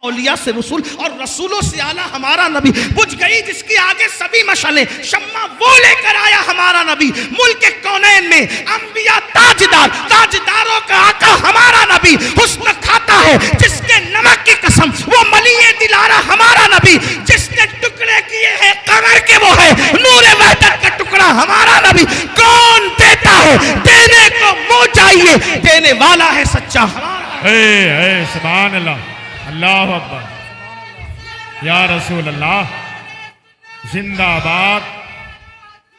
औलिया से रसूल और रसूलों से आला हमारा नबी। बुझ गई जिसकी आगे सभी मशालें, शम्मा वो लेकर आया हमारा नबी। मुल्क कौनैन में अंबिया ताजदार, ताजदारों का आका हमारा नबी। हुस्न खाता है जिसके नमक की कसम, वो मलिए दिलारा हमारा नबी। जिसने टुकड़े किए हैं कमर के, वो है नूरे वहदत का टुकड़ा हमारा नबी। कौन देता है, देने को मुंह चाहिए, देने वाला है सच्चा हमारा। सुभान अल्लाह, अल्लाह अकबर, या रसूल अल्लाह, जिंदाबाद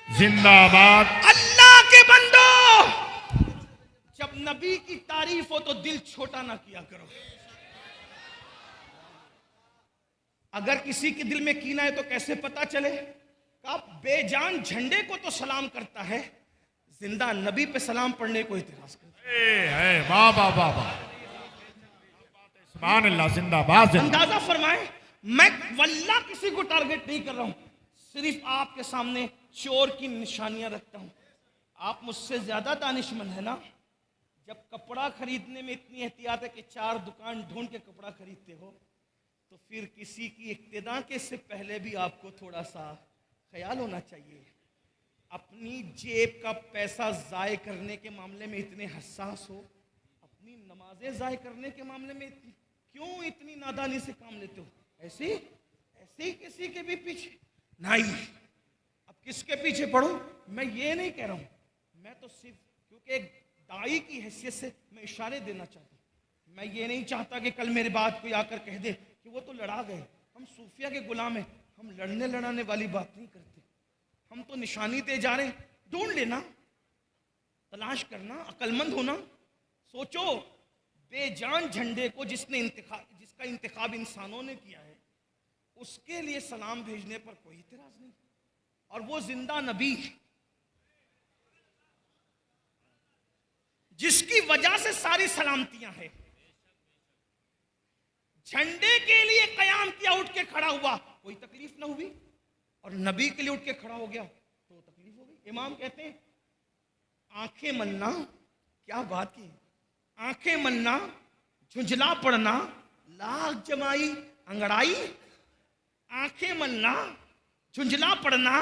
जिंदाबाद। अल्लाह के बंदो, जब नबी की तारीफ हो तो दिल छोटा ना किया करो। अगर किसी के दिल में कीना है तो कैसे पता चले? आप बेजान झंडे को तो सलाम करता है, जिंदा नबी पे सलाम पढ़ने को इतराज करता है। वाह वाह वाह वाह, सुभान अल्लाह, जिंदाबाद। अंदाजा फरमाए, मैं वल्लाह किसी को टारगेट नहीं कर रहा हूं, सिर्फ आपके सामने चोर की निशानियां रखता हूं। आप मुझसे ज्यादा दानिशमंद है ना। जब कपड़ा खरीदने में इतनी एहतियात है कि 4 दुकान ढूंढ के कपड़ा खरीदते हो, तो फिर किसी की इक्तिदा के से पहले भी आपको थोड़ा सा ख्याल होना चाहिए। अपनी जेब का पैसा जाय करने के मामले में इतने हसास हो, अपनी नमाजें जाय करने के मामले में क्यों इतनी नादानी से काम लेते हो? ऐसे ही किसी के भी पीछे नहीं। अब किसके पीछे पढ़ो, मैं ये नहीं कह रहा हूं, मैं तो सिर्फ क्योंकि एक दाई की हैसियत से मैं इशारे देना चाहता हूं। मैं ये नहीं चाहता कि कल मेरे बाद कोई आकर कह दे कि वो तो लड़ा गए। हम सूफिया के गुलाम हैं, हम लड़ने लड़ाने वाली बात नहीं करते। हम तो निशानी दे जा रहे हैं। ढूंढ लेना, तलाश करना, अक्लमंद होना। सोचो, बेजान झंडे को जिसका इंतखाब इंसानों ने किया है, उसके लिए सलाम भेजने पर कोई इतराज नहीं। और वो जिंदा नबी जिसकी वजह से सारी सलामतियां हैं, झंडे के लिए कयाम किया, उठ के खड़ा हुआ, कोई तकलीफ ना हुई। और नबी के लिए उठ के खड़ा हो गया तो तकलीफ हो गई। इमाम कहते हैं, आंखें मलना, क्या बात की, आंखें मलना, झुंझला पड़ना, लाख जमाई अंगड़ाई। आंखें मलना, झुंझला पड़ना,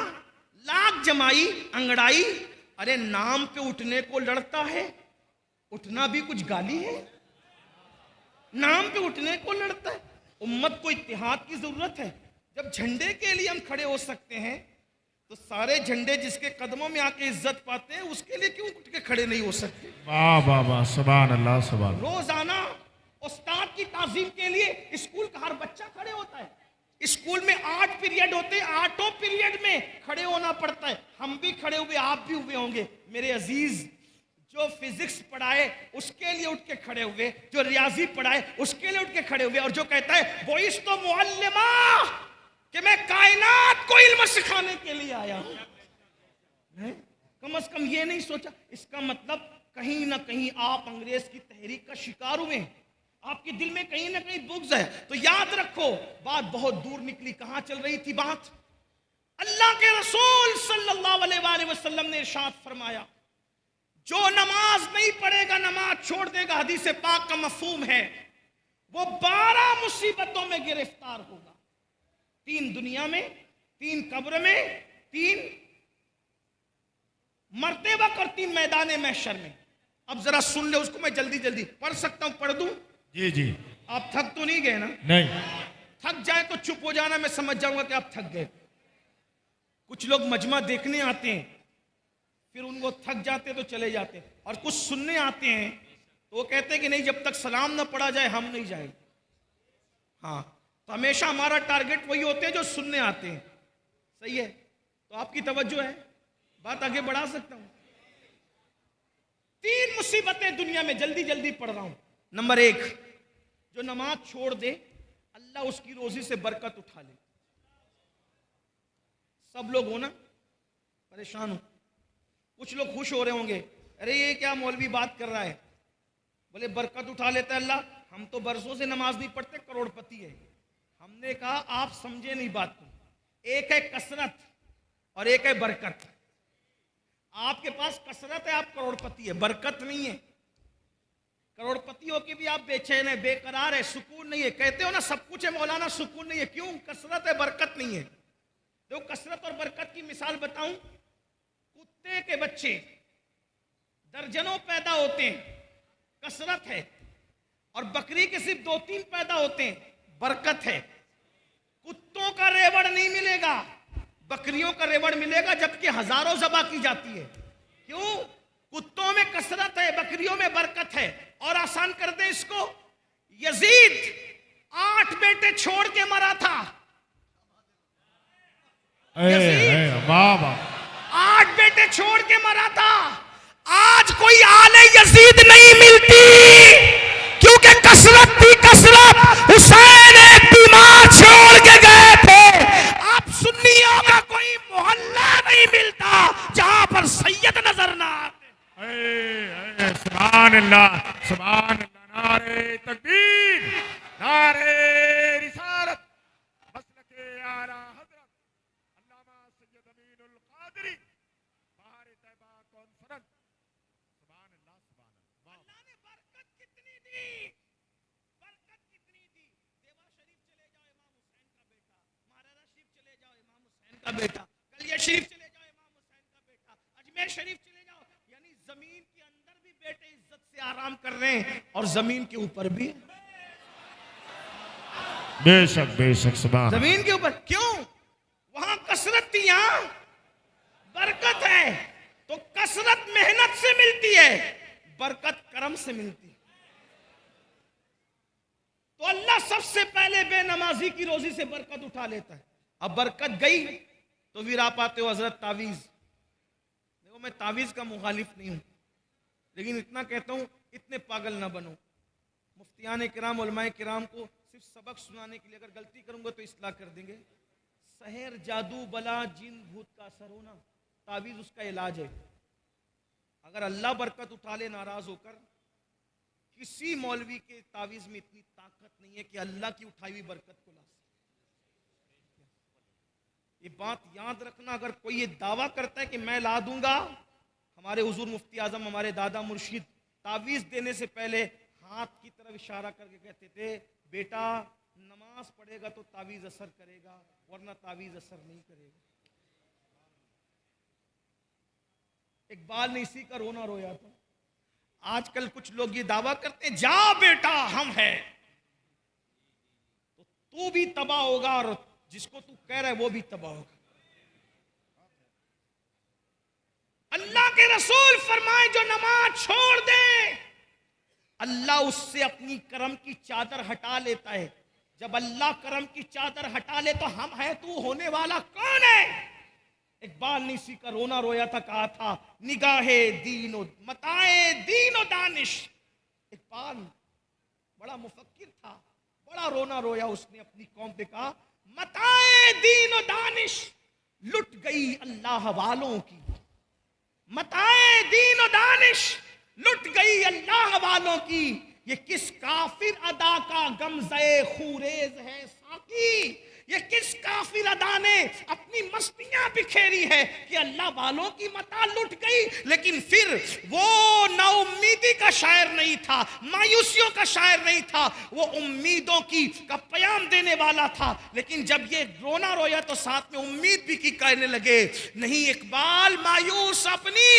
लाख जमाई अंगड़ाई। अरे नाम पे उठने को लड़ता है, उठना भी कुछ गाली है। नाम पे उठने को लड़ता है। उम्मत को इत्तेहाद की जरूरत है। जब झंडे के लिए हम खड़े हो सकते हैं, तो सारे झंडे जिसके कदमों में आके इज्जत पाते हैं, उसके लिए क्यों उठ के खड़े नहीं हो सकते? वाह वाह वाह, सुभान अल्लाह, सुभान। रोजाना उस्ताद की ताजीम के लिए स्कूल का हर बच्चा खड़े होता है। स्कूल में 8 पीरियड होते हैं, 8 पीरियड में खड़े होना पड़ता है। हम भी खड़े हुए, आप भी हुए होंगे मेरे अजीज। जो फिजिक्स पढ़ाए उसके लिए उठ के खड़े हुए, जो रियाजी पढ़ाए उसके लिए उठ के खड़े हुए। और जो कहता है वो इस तो मुअल्लिमा, कि मैं कायनात को इल्म सिखाने के लिए आया हूं। कम से कम ये नहीं सोचा। इसका मतलब कहीं ना कहीं आप अंग्रेज की तहरीक का शिकार हुए, आपके दिल में कहीं ना कहीं बुग़्ज़ है। तो याद रखो, बात बहुत दूर निकली। कहां चल रही थी बात? अल्लाह के रसूल सल्लल्लाहु अलैहि वसल्लम ने इरशाद फरमाया, जो नमाज नहीं पढ़ेगा, नमाज छोड़ देगा, हदीस पाक का मफहूम है, वो 12 मुसीबतों में गिरफ्तार होगा। 3 दुनिया में, 3 कब्र में, 3 मरते वक्त और 3 मैदान महशर में। अब जरा सुन ले उसको, मैं जल्दी जल्दी पढ़ सकता हूं, पढ़ दूं? जी जी। आप थक तो नहीं गए ना? नहीं। थक जाए तो चुप हो जाना, मैं समझ जाऊंगा कि आप थक गए। कुछ लोग मजमा देखने आते हैं, फिर उनको थक जाते तो चले जाते, और कुछ सुनने आते हैं तो वो कहते हैं कि नहीं, जब तक सलाम ना पढ़ा जाए हम नहीं जाएंगे। हाँ, तो हमेशा हमारा टारगेट वही होते हैं जो सुनने आते हैं। सही है, तो आपकी तवज्जो है, बात आगे बढ़ा सकता हूं। 3 मुसीबतें दुनिया में, जल्दी जल्दी पढ़ रहा हूं। नंबर 1, जो नमाज छोड़ दे, अल्लाह उसकी रोजी से बरकत उठा ले। सब लोग हो ना परेशान हो। कुछ लोग खुश हो रहे होंगे, अरे ये क्या मौलवी बात कर रहा है, बोले बरकत उठा लेता है अल्लाह। हम तो बरसों से नमाज नहीं पढ़ते, करोड़पति है। हमने कहा आप समझे नहीं बात को। एक है कसरत और एक है बरकत। आपके पास कसरत है, आप करोड़पति है, बरकत नहीं है। करोड़पतियों की भी आप बेचैन है, बेकरार है, सुकून नहीं है। कहते हो ना सब कुछ है मौलाना, सुकून नहीं है। क्यों? कसरत है, बरकत नहीं है। तो कसरत और बरकत की मिसाल बताऊं, कुत्ते के बच्चे दर्जनों पैदा होते हैं, कसरत है। और बकरी के सिर्फ 2-3 पैदा होते हैं, बरकत है। कुत्तों का रेवड़ नहीं मिलेगा, बकरियों का रेवड़ मिलेगा, जबकि हजारों ज़बा की जाती है। क्यों? कुत्तों में कसरत है, बकरियों में बरकत है। और आसान कर दे इसको, यजीद 8 बेटे छोड़ के मरा था। वाह वाह, 8 बेटे छोड़ के मरा था। आज कोई आले यजीद नहीं मिलती, क्योंकि कसरत थी कसरत। हुसैन एक बीमार छोड़ के गए थे। आप सुन्नियों का कोई मोहल्ला नहीं मिलता जहां पर सैयद नजर ना आते। सुभान अल्लाह, सुभान अल्लाह। नारे तकबीर, नारे रिसालत, मसलके आला हजरत अल्लामा सैयद अमीनुल कादरी, बाहर तैबा कॉन्फ्रेंस। सुभान अल्लाह, सुभान अल्लाह। अल्लाह ने बरकत कितनी दी, बरकत कितनी दी। देवा शरीफ चले जाओ, इमाम हुसैन का बेटा। महाराजा शरीफ चले जाओ, इमाम हुसैन का बेटा। कलिया शरीफ चले जाओ, इमाम हुसैन का बेटा। अजमेर शरीफ चले जाओ। यानी जमीन के अंदर भी बेटे इज्जत से आराम कर रहे हैं और जमीन के ऊपर भी। बेशक बेशक, सुभान। जमीन के ऊपर क्यों? वहां कसरत थी, यहां बरकत है। तो कसरत मेहनत से मिलती है, बरकत करम से मिलती है। तो अल्लाह सबसे पहले बेनमाजी की रोजी से बरकत उठा लेता है। अब बरकत गई तो फिर आप आते हो हजरत तावीज। देखो मैं तावीज का मुखालिफ नहीं हूं, लेकिन इतना कहता हूं, इतने पागल ना बनो। मुफ्तियान किराम, उलमाए किराम को सिर्फ सबक सुनाने के लिए, अगर गलती करूंगा तो इस्लाह कर देंगे। सहर, जादू, बला, जिन, भूत का असर होना, तावीज उसका इलाज है। अगर अल्लाह बरकत उठा ले नाराज होकर, किसी मौलवी के तावीज में इतनी ताकत नहीं है कि अल्लाह की उठाई हुई बरकत को ला सके। ये बात याद रखना। अगर कोई ये दावा करता है कि मैं ला दूंगा, हमारे हुजूर मुफ्ती आजम, हमारे दादा मुर्शिद तावीज देने से पहले हाथ की तरफ इशारा करके कहते थे, बेटा नमाज पढ़ेगा तो तावीज असर करेगा, वरना तावीज असर नहीं करेगा। इकबाल ने इसी का रोना रोया था। आजकल कुछ लोग ये दावा करते हैं, जा बेटा हम हैं, तो तू भी तबाह होगा और जिसको तू कह रहा है वो भी तबाह होगा। अल्लाह के रसूल फरमाए, जो नमाज छोड़ दे अल्लाह उससे अपनी करम की चादर हटा लेता है। जब अल्लाह करम की चादर हटा ले तो हम हैं, तू होने वाला कौन है? इकबाल ने इसी का रोना रोया था, कहा था, निगाहे दीनो मताए दीनो दानिश। इकबाल बड़ा मुफक्किर था, बड़ा रोना रोया उसने अपनी कौम पे, कहा मताए दीनो दानिश लुट गई अल्लाह वालों की। मताए दीनो दानिश लुट गई अल्लाह वालों की। ये किस काफिर अदा का गमज़े खूरेज है साकी। ये किस काफिर अदा ने अपनी मस्तियां बिखेरी है कि अल्लाह वालों की मता लुट गई। लेकिन फिर वो नाउम्मीदी का शायर नहीं था, मायूसियों का शायर नहीं था, वो उम्मीदों की का प्याम देने वाला था। लेकिन जब ये रोना रोया तो साथ में उम्मीद भी की कहने लगे, नहीं इकबाल मायूस अपनी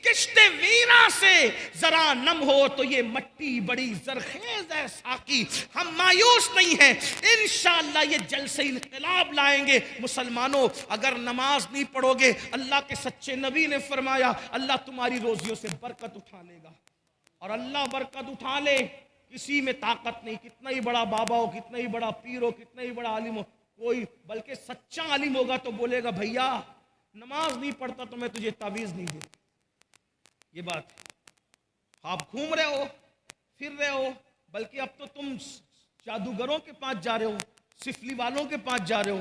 किश्ते वीरा से जरा नम हो तो ये मट्टी बड़ी जरखेज है साकी। हम मायूस नहीं हैं, इंशाअल्लाह ये जलसे इनकलाब लाएंगे। मुसलमानों, अगर नमाज नहीं पढ़ोगे, अल्लाह के सच्चे नबी ने फरमाया, अल्लाह तुम्हारी रोजियों से बरकत उठा लेगा। और अल्लाह बरकत उठा ले, किसी में ताकत नहीं, कितना ही बड़ा बाबा हो, कितना ही बड़ा पीर हो, कितना ही बड़ा आलिम हो, कोई, बल्कि सच्चा आलिम होगा तो बोलेगा, भैया नमाज नहीं पढ़ता तो मैं तुझे तावीज़ नहीं देता। ये बात आप घूम रहे हो, फिर रहे हो, बल्कि अब तो तुम जादूगरों के पास जा रहे हो, सिफली वालों के पास जा रहे हो,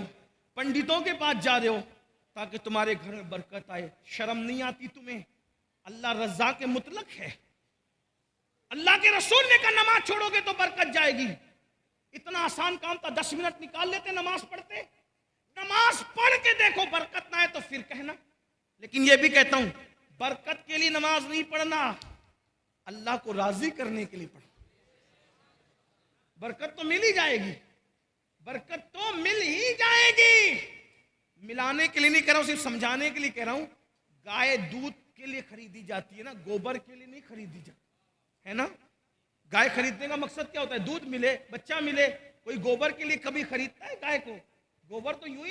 पंडितों के पास जा रहे हो, ताकि तुम्हारे घर में बरकत आए। शर्म नहीं आती तुम्हें? अल्लाह रज़ा के मुतलक है। अल्लाह के रसूल ने कहा नमाज छोड़ोगे तो बरकत जाएगी। इतना आसान काम था, 10 मिनट निकाल लेते नमाज पढ़ते। नमाज पढ़ के देखो बरकत ना आए तो फिर कहना। लेकिन यह भी कहता हूं, बरकत के लिए नमाज नहीं पढ़ना, अल्लाह को राजी करने के लिए पढ़ना। बरकत तो मिल ही जाएगी, बरकत तो मिल ही जाएगी। मिलाने के लिए नहीं कह रहा हूं, सिर्फ समझाने के लिए कह रहा हूं। गाय दूध के लिए खरीदी जाती है ना, गोबर के लिए नहीं खरीदी जाती है ना। गाय खरीदने का मकसद क्या होता है? दूध मिले, बच्चा मिले। कोई गोबर के लिए कभी खरीदता है गाय को? गोबर तो यूं ही